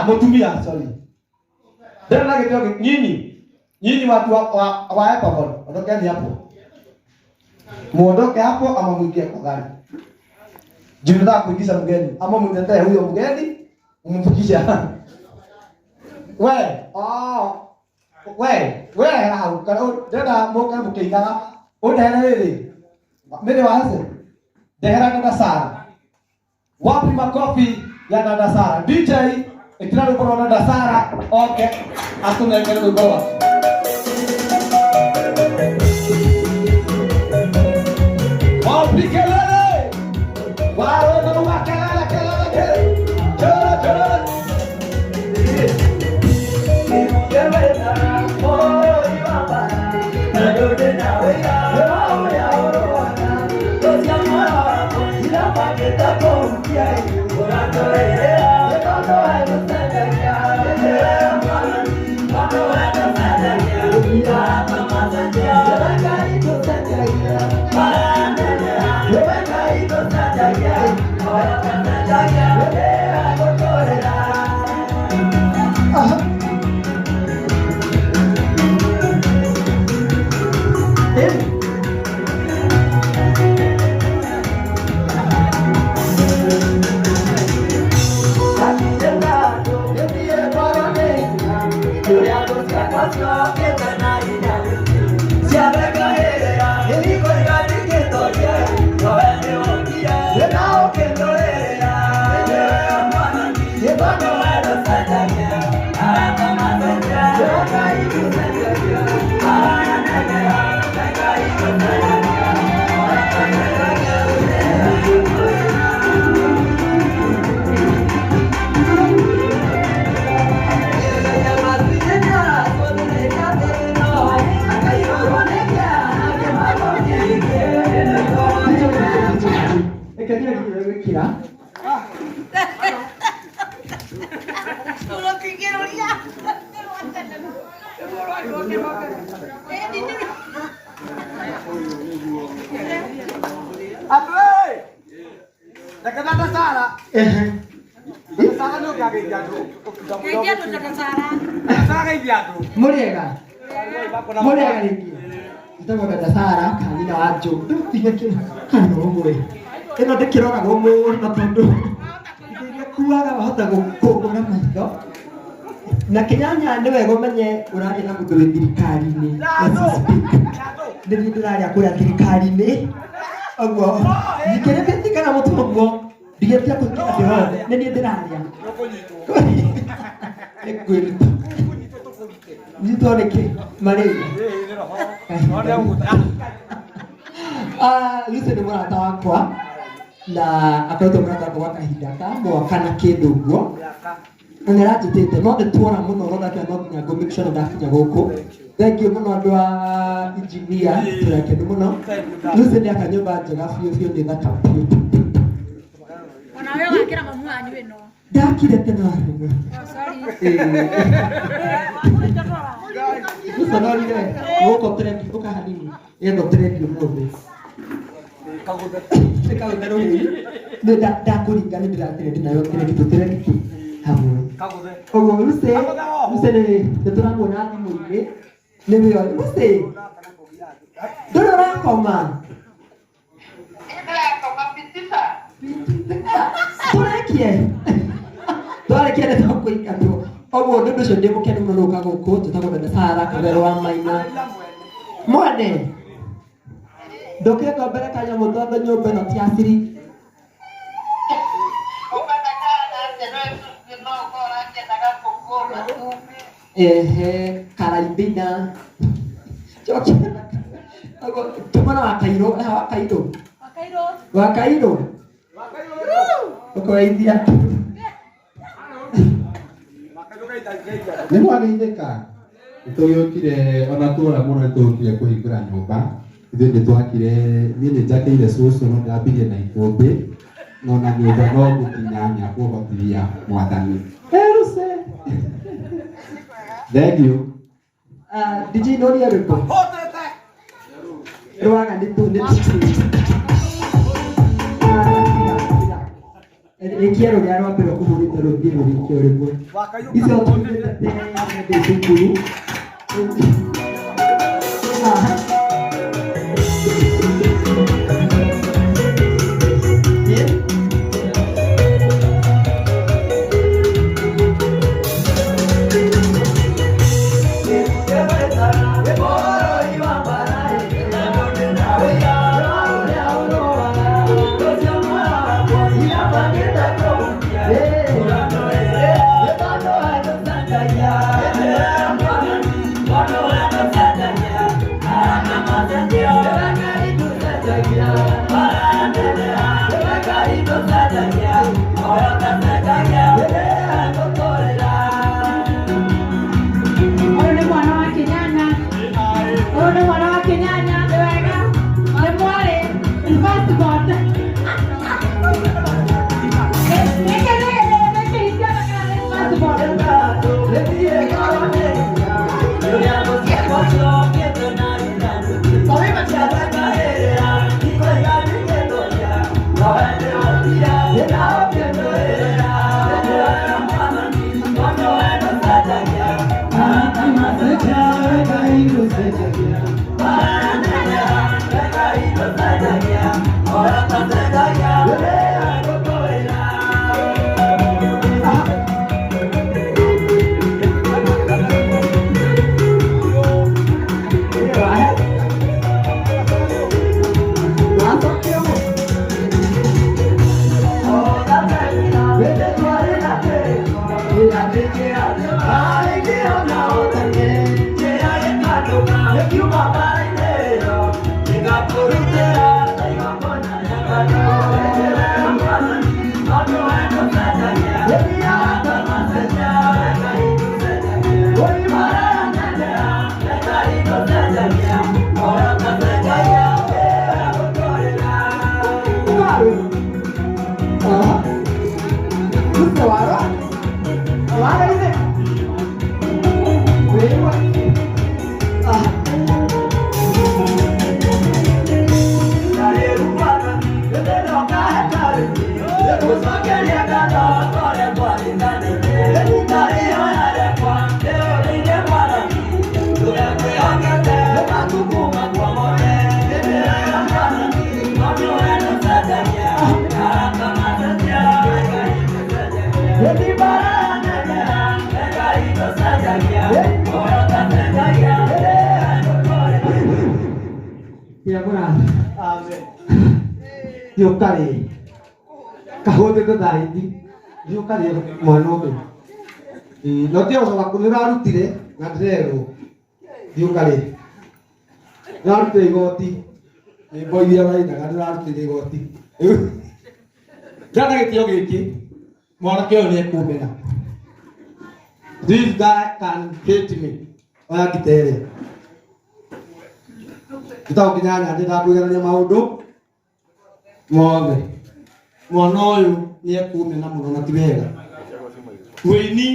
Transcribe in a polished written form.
Mutumia sorry. Ndio kidogo nyinyi watu wa hapa bwana. Ondokeni hapo. Muondoke hapo ama mwingie kwa gari. Juu nataka kuingiza mgeni. Ama mniletee huyo mgeni, umfikisha. We, hao karo dada moka mkeinga. Udara wewe. Mimi waanze. Dehera dada Sara. Wapi makofi ya dada Sara? DJ ikira ruko na dada Sara. Okay. Hakuna ngelo ruko. Wapi kelele? Wao ndio makelele kelele. Chora chora. Muriega rĩngĩ. Ndĩtagwo dada Sara, kanina wa Njũndũ. Kana ũmwe. Ĩno ndĩkĩroragwo mũno tondũ iria kuaga wahota gũkũngũra maitho. Na Kĩnyanya nĩ wega ũmenye ũraria na mũndũ wĩ thirikari-inĩ. Nĩ ndĩraria kũrĩa thirikari-inĩ. Ũguo ndikĩrĩtie kana mũtu ũguo. Ndigetia kũingĩra ndĩrothe. Nĩ niĩ ndĩraria. Nĩkwĩruta. Nitoleke Maria. Listen mwana wakwa na akaita mwana wakwa kahinda mwaka na kindu guo. Nĩratutĩte no ndĩtuona mũno no ndakĩra no nginya go make sure ndakinya gũkũ. Thank you mũno andũ a engineer tũrakene mũno. Listen akanyumba njega biũ nĩ thaka biũ. Ona wewe wakĩra mamu wanyu ĩno. Ndakire tena rĩngĩ. Sorry. Sonorire gũkũ trendi ũkahanini. Ĩno trendi ũmũthĩ. Kaguthĩ rũhĩ. Nĩ ndakũringa nĩ ndĩratrendi nayo trendi tũtrendi hamwe. Ũguo Lucy nĩ tũramuona thimũ-inĩ. Nĩ wĩyo Lucy. Ndũrĩ ũrakoma. Tũrekie. Tũrekie nĩ tũkũingatwo. Oguo nĩ ũndũ ũcio ndĩ mũkenu mũno gũka gũkũ tũtagwo dada Sara Kabero wa Maina. Mwene. Ndũkĩka mbere kanyamũ tondũ nyũmba ĩno ti aciri. Karaibina. Tumana Wakairũ, Wakairũ. Ũkũgeithia. Nĩ mwageithĩka. Nĩtũgĩũkire ona tũra mũno nĩtũgĩũkire kũhingũra nyũmba. Ithuĩ nĩtwakire niĩ nĩnjakĩire cũcũ no ndambirie na ikũmbĩ. No na nyũmba no gũkinyanya kũhotithia Mwathani. Thank you. Did you know the other book? Ruangan itu Rekiero rĩa rwa mbere ũhũrĩte rũthiĩ rũrĩkio rĩmwe. Icio tũrĩte cukuru. Yokari kahode ko daidi yokari manobe lote oso bakunira arutire ngadrero yokari narute igoti boyira bai ngadrero arutire igoti jana gitio giki mwana kio ni kumena this guy can hate me oya gitere kitao kinyanya ndida kugerania maundu mothe mwana ũyũ nĩ ekũmena mũno na ti wega wĩini